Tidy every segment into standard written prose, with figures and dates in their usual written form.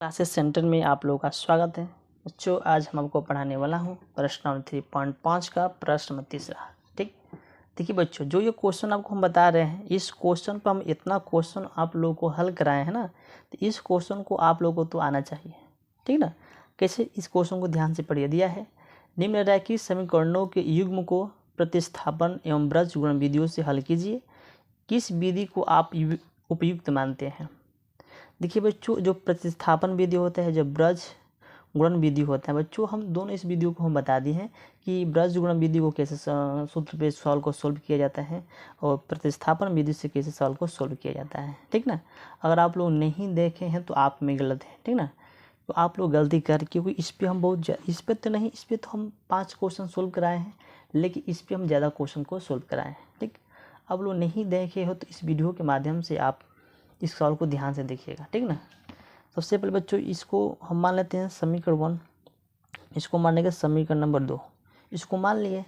Classes centre में आप लोगों का स्वागत है। बच्चों, आज हम आपको पढ़ाने वाला हूँ प्रश्न नंबर 3.5 का प्रश्न नंबर 3। ठीक, देखिए बच्चों, जो ये क्वेश्चन आपको हम बता रहे हैं, इस क्वेश्चन पर हम इतना क्वेश्चन आप लोगों को हल कराए हैं ना, तो इस क्वेश्चन को आप लोगों को तो आना चाहिए। ठीक ना। कैसे, इस क्वेश्चन को ध्यान से पढ़िए। दिया है, निम्नलिखित समीकरणों के युग्म को प्रतिस्थापन एवं ब्रज गुणन विधियों से हल कीजिए। किस विधि को आप उपयुक्त मानते हैं? देखिए बच्चों, जो प्रतिस्थापन विधि होता है, जो ब्रज गुणन विधि होता है बच्चों, हम दोनों इस विधियों को हम बता दिए हैं कि ब्रज गुणन विधि को कैसे सूत्र पे सॉल्व को सोल्व किया जाता है और प्रतिस्थापन विधि से कैसे सॉल्व को सोल्व किया जाता है। ठीक ना। अगर आप लोग नहीं देखे हैं तो आप में गलत है। ठीक ना। तो आप लोग गलती कर, क्योंकि इस पर हम इस पर तो नहीं, इस पर तो हम 5 क्वेश्चन सोल्व कराए हैं, लेकिन इस पर हम ज़्यादा क्वेश्चन को सोल्व कराए हैं। ठीक, आप लोग नहीं देखे हो तो इस वीडियो के माध्यम से आप इस सवाल को ध्यान से देखिएगा। ठीक ना। सबसे पहले बच्चों, इसको हम मान लेते हैं समीकरण 1, इसको मानने के समीकरण नंबर 2, इसको मान लिए।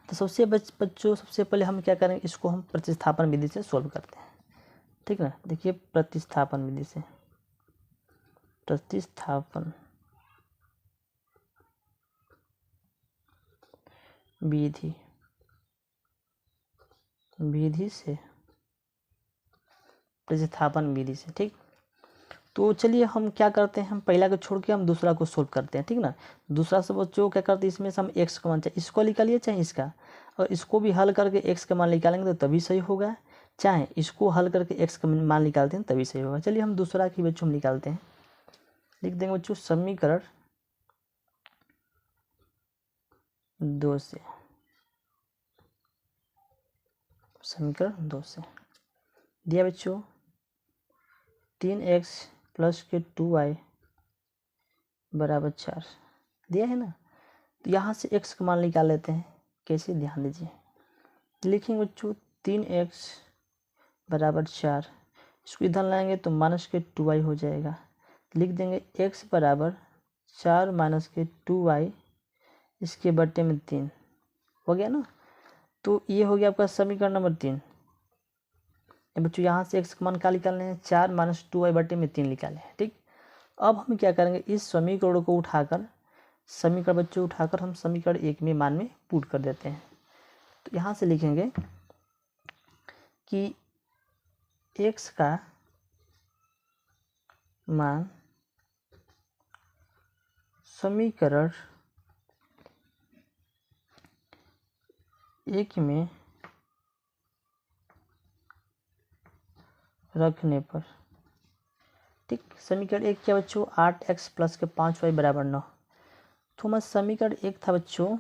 तो बच्चों सबसे पहले हम क्या करेंगे, इसको हम प्रतिस्थापन विधि से सोल्व करते हैं। ठीक ना। देखिए, प्रतिस्थापन विधि से, प्रतिस्थापन विधि से, प्रतिस्थापन विधि से। ठीक, तो चलिए हम क्या करते हैं, हम पहला को छोड़ के हम दूसरा को सोल्व करते हैं। ठीक ना। दूसरा सब बच्चों क्या करते हैं, इसमें से हम एक्स का मान, चाहे इसको निकालिए चाहे इसका, और इसको भी हल करके एक्स का मान निकालेंगे तो तभी सही होगा, चाहे इसको हल करके एक्स का मान निकालते हैं तभी सही होगा। चलिए हम दूसरा की बच्चों हम निकालते हैं। लिख देंगे बच्चों समीकरण 2 से, समीकरण 2 से दिया बच्चों 3x प्लस के 2y बराबर 4 दिया है ना। तो यहाँ से x का मान निकाल लेते हैं। कैसे, ध्यान दीजिए। लिखेंगे बच्चों 3x बराबर 4, इसको इधर लाएंगे तो माइनस के 2y हो जाएगा। लिख देंगे x बराबर 4 माइनस के 2y, इसके बट्टे में 3 हो गया ना। तो ये हो गया आपका समीकरण नंबर 3। बच्चों यहाँ से x का मान क्या निकालने हैं, 4 माइनस 2y बट्टे में 3 निकाले हैं। ठीक, अब हम क्या करेंगे, इस समीकरण को उठाकर, समीकरण बच्चों उठाकर हम समीकरण 1 में मान में पुट कर देते हैं। तो यहाँ से लिखेंगे कि x का मान समीकरण 1 में रखने पर, ठीक, समीकरण 1 क्या बच्चों, 8x प्लस के 5y बराबर 9। तो हमारा समीकरण 1 था बच्चों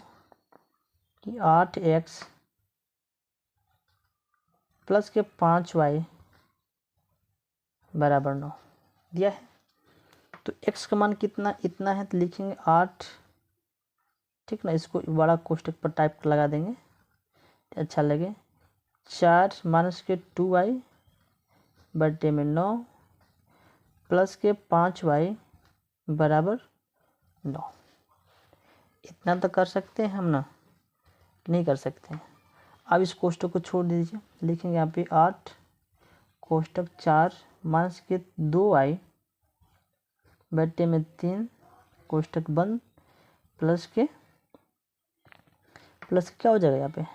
कि 8x प्लस के 5y बराबर 9 दिया है। तो x का मान कितना, इतना है, तो लिखेंगे 8। ठीक ना, इसको बड़ा कोष्टक पर टाइप लगा देंगे, अच्छा लगे। 4 माइनस के 2y बट्टे में 9 प्लस के 5y बराबर 9। इतना तो कर सकते हैं हम ना, नहीं कर सकते हैं। अब इस कोष्टक को छोड़ दीजिए, लिखेंगे यहाँ पे 8 कोष्टक 4 माइनस के 2y बट्टे में 3 कोष्टक बंद, प्लस क्या हो जाएगा यहाँ पे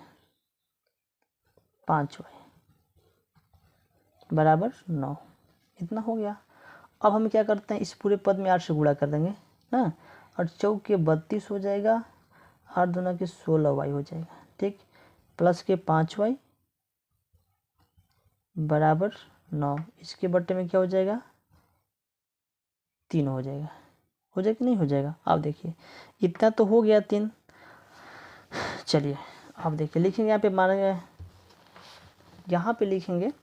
5y बराबर 9। इतना हो गया। अब हम क्या करते हैं, इस पूरे पद में 8 से गुणा कर देंगे ना, और 4 के 32 हो जाएगा, 8 दूना के 16y हो जाएगा। ठीक, प्लस के 5y बराबर 9, इसके बट्टे में क्या हो जाएगा 3 हो जाएगा। हो जाएगा कि नहीं हो जाएगा, आप देखिए इतना तो हो गया 3। चलिए आप देखिए, लिखेंगे यहाँ पे, मानेंगे यहाँ पे लिखेंगे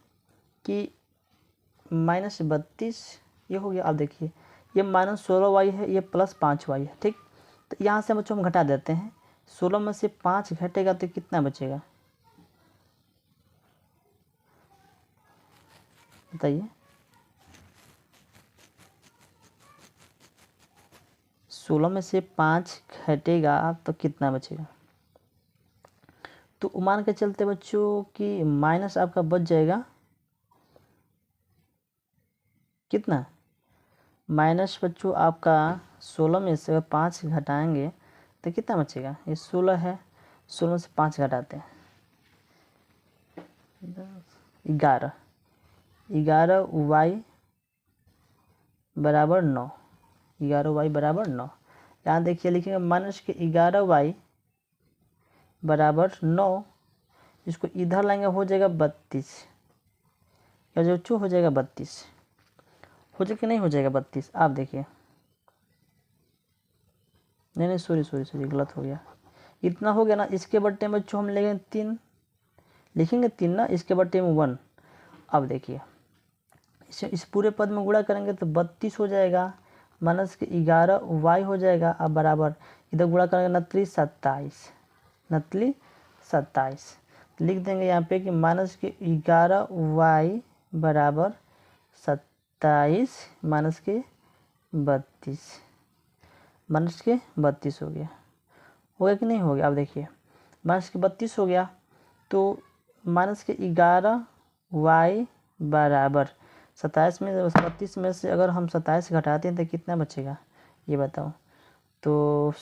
कि -32 ये हो गया। आप देखिए ये -16y है, ये प्लस 5y है। ठीक, तो यहाँ से बच्चों हम घटा देते हैं, 16 में से 5 घटेगा तो कितना बचेगा बताइए। 16 में से 5 घटेगा तो कितना बचेगा, तो मान के चलते बच्चों कि माइनस आपका बच जाएगा कितना माइनस बच्चों आपका 16 में से अगर 5 घटाएंगे तो कितना बचेगा, ये 16 है, 16 से 5 घटाते हैं 11, 11 वाई बराबर 9, 11 वाई बराबर 9। यहाँ देखिए लिखेंगे माइनस के 11 वाई बराबर 9, इसको इधर लाएंगे हो जाएगा 32, या जो हो जाएगा 32, हो जाएगा कि नहीं हो जाएगा 32, आप देखिए, नहीं सॉरी गलत हो गया, इतना हो गया ना। इसके बट्टे में बच्चों हम लेंगे 3, लिखेंगे 3 ना, इसके बट्टे में 1। अब देखिए इस पूरे पद में गुणा करेंगे तो 32 हो जाएगा, माइनस के 11 वाई हो जाएगा, अब बराबर इधर गुणा करेंगे 29 27, 29 27, लिख देंगे यहाँ पे कि माइनस के 11 वाई बराबर 27 माइनस के 32, माइनस के 32 हो गया कि नहीं हो गया। अब देखिए माइनस के 32 हो गया, तो माइनस के 11 वाई बराबर 27 में 32 में से अगर हम 27 घटाते हैं तो कितना बचेगा ये बताओ, तो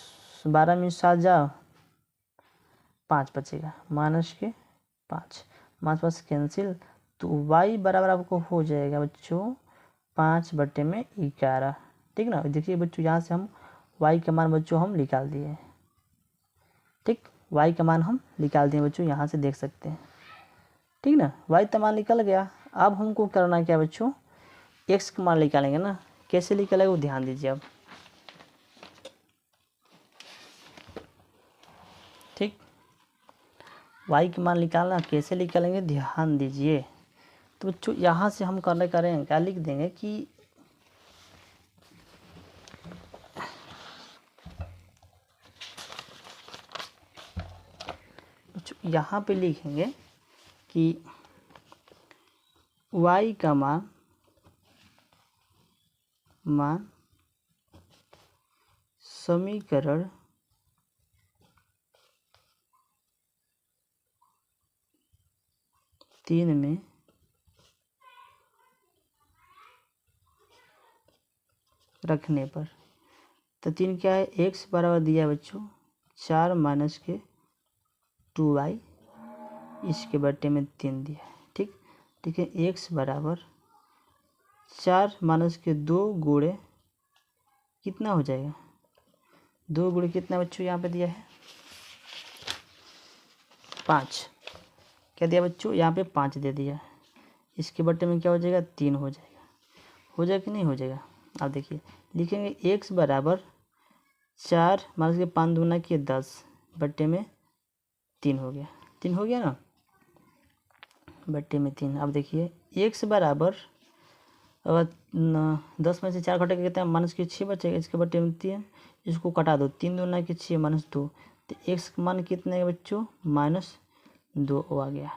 12 में 7 जाओ 5 बचेगा, माइनस के 5, 5 कैंसिल, तो y बराबर आपको हो जाएगा बच्चों 5/11, ठीक ना। देखिए बच्चों यहाँ से हम y का मान बच्चों हम निकाल दिए, ठीक, y का मान हम निकाल दिए बच्चों, यहाँ से देख सकते हैं, ठीक ना, y का मान निकल गया। अब हमको करना क्या बच्चों, x का मान निकालेंगे ना, कैसे निकलेगा वो ध्यान दीजिए अब, ठीक, y का मान निकालना कैसे निकालेंगे ध्यान दीजिए। तो बच्चों यहाँ से हम करेंगे क्या, लिख देंगे कि यहाँ पे लिखेंगे कि y का मान समीकरण तीन में रखने पर, तो 3 क्या है, x बराबर दिया बच्चों 4 माइनस के 2y, इसके बट्टे में 3 दिया है, ठीक, ठीक है, x बराबर 4 माइनस के 2 गुणे कितना हो जाएगा, 2 गुणे कितना बच्चों यहाँ पे दिया है 5, क्या दिया बच्चों यहाँ पे 5 दे दिया, इसके बट्टे में क्या हो जाएगा 3 हो जाएगा कि नहीं हो जाएगा। अब देखिए लिखेंगे x बराबर 4 माइनस के 5 दूना किए 10 बट्टे में 3 हो गया, 3 हो गया ना, बट्टे में 3। अब देखिए x बराबर अगर 10 में से 4 घटे कितना माइनस के 6 बचेगा, इसके बट्टे में 3, इसको कटा दो, 3 दूना के 6 माइनस 2, तो x का मान कितने है बच्चों -2 आ गया,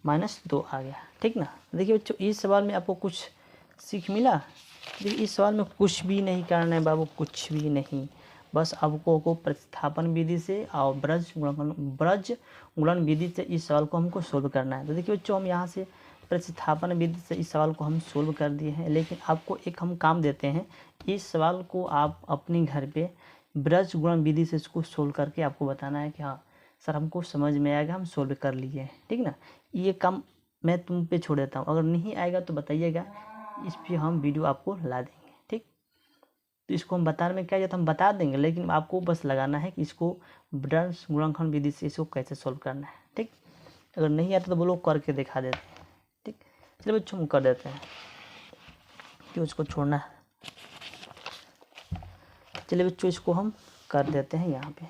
-2 आ गया, ठीक ना। देखिए बच्चों इस सवाल में आपको कुछ सीख मिला, देखिए इस सवाल में कुछ भी नहीं करना है बाबू, कुछ भी नहीं, बस आपको प्रतिस्थापन विधि से और ब्रज गुणन विधि से इस सवाल को हमको सोल्व करना है। तो देखिए बच्चों हम यहाँ से प्रतिस्थापन विधि से इस सवाल को हम सोल्व कर दिए हैं, लेकिन आपको एक हम काम देते हैं, इस सवाल को आप अपने घर पे ब्रज गुणन विधि से इसको सोल्व करके आपको बताना है कि हाँ सर हमको समझ में आएगा, हम सोल्व कर लिए हैं, ठीक ना। ये काम मैं तुम पे छोड़ देता हूँ, अगर नहीं आएगा तो बताइएगा, इस पर हम वीडियो आपको ला देंगे, ठीक। तो इसको हम बताने में क्या जाता हम बता देंगे, लेकिन आपको बस लगाना है कि इसको ब्रज गुणनखंड विधि से इसको कैसे सोल्व करना है, ठीक। अगर नहीं आता तो बोलो करके दिखा देते हैं, ठीक। चलिए बच्चों हम कर देते हैं, क्यों इसको छोड़ना है। चलिए बच्चों इसको हम कर देते हैं यहाँ पे,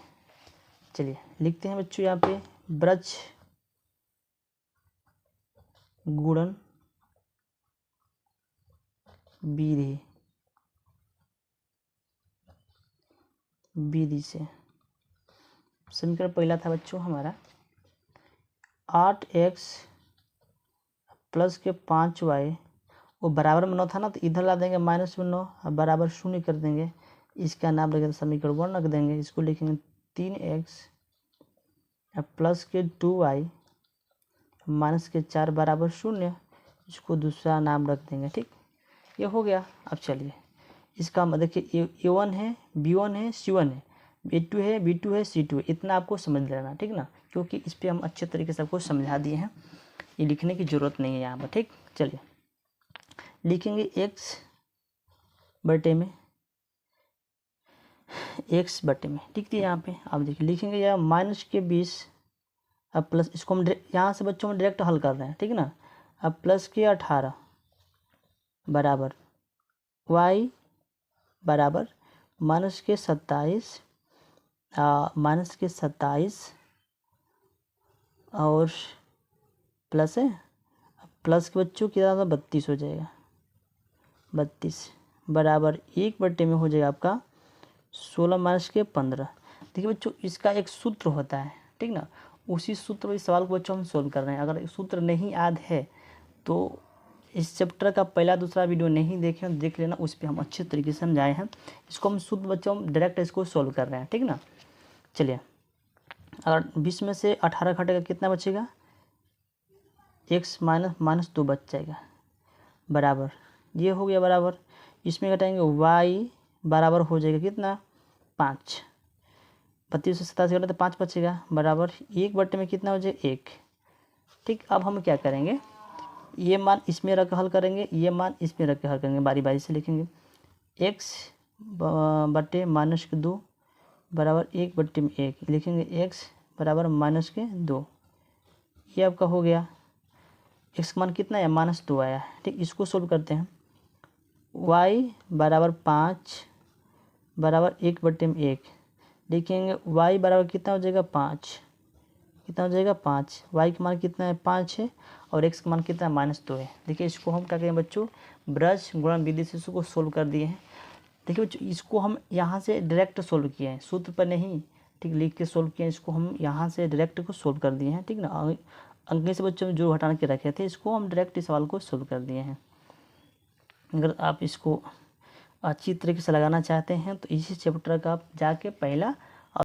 चलिए लिखते हैं बच्चों यहाँ पे ब्रज गुणन विधि से समीकरण पहला था बच्चों हमारा 8x प्लस के 5y, वो बराबर में 9 था ना, तो इधर ला देंगे -9 और बराबर 0 कर देंगे, इसका नाम रखेंगे समीकरण 1 रख देंगे, इसको लिखेंगे 3x प्लस के 2y माइनस के 4 बराबर 0, इसको दूसरा नाम रख देंगे, ठीक। ये हो गया। अब चलिए इसका देखिए A1 है, B1 है, C1 है, B2 है, B2 है, C2 है, इतना आपको समझ लेना, ठीक ना, क्योंकि इस पर हम अच्छे तरीके से आपको समझा दिए हैं, ये लिखने की ज़रूरत नहीं है यहाँ पर। ठीक, चलिए लिखेंगे x बटे में, x बटे में, ठीक थी यहाँ पे। अब देखिए लिखेंगे या -20, अब प्लस, इसको हम यहाँ से बच्चों में डायरेक्ट हल कर रहे हैं, ठीक ना। अब प्लस के 18 बराबर y बराबर -27 और प्लस है, प्लस के बच्चों कितना था 32 हो जाएगा, 32 बराबर 1 बटे में हो जाएगा आपका 16 - 15। देखिए बच्चों इसका एक सूत्र होता है, ठीक ना, उसी सूत्र इस सवाल को बच्चों हम सोल्व कर रहे हैं। अगर सूत्र नहीं याद है तो इस चैप्टर का पहला दूसरा वीडियो नहीं देखें तो देख लेना, उस पर हम अच्छे तरीके से समझाए हैं। इसको हम शुद्ध बच्चों हम डायरेक्ट इसको सोल्व कर रहे हैं, ठीक ना। चलिए अगर 20 में से 18 घटेगा कितना बचेगा, x -2 बच जाएगा, बराबर ये हो गया, बराबर इसमें घटाएंगे y बराबर हो जाएगा कितना 5, 32 से 27 घटा तो 5 बचेगा, बराबर 1 बटे में कितना हो जाएगा 1। ठीक, अब हम क्या करेंगे, ये मान इसमें रख हल करेंगे, ये मान इसमें रख के हल करेंगे, बारी बारी से लिखेंगे। x बटे -2 बराबर 1 बटे में 1 लिखेंगे, x बराबर -2, ये आपका हो गया। x का मान कितना है -2 आया, ठीक, इसको सोल्व करते हैं। y बराबर 5 बराबर 1 बटे में 1 लिखेंगे, y बराबर कितना हो जाएगा 5, कितना हो जाएगा 5, y का मान कितना है 5 है और x का मान कितना है -2 है। देखिए इसको हम क्या करें बच्चों, ब्रज गुणन विधि से इसको सोल्व कर दिए हैं। देखिए बच्चों इसको हम यहाँ से डायरेक्ट सोल्व किए हैं, सूत्र पर नहीं, ठीक, लिख के सोल्व किए हैं, इसको हम यहाँ से डायरेक्ट को सोल्व कर दिए हैं, ठीक ना। अंक से बच्चों जो हटा के रखे थे इसको हम डायरेक्ट इस सवाल को सोल्व कर दिए हैं। अगर आप इसको अच्छी तरीके से लगाना चाहते हैं तो इसी चैप्टर का आप जाके पहला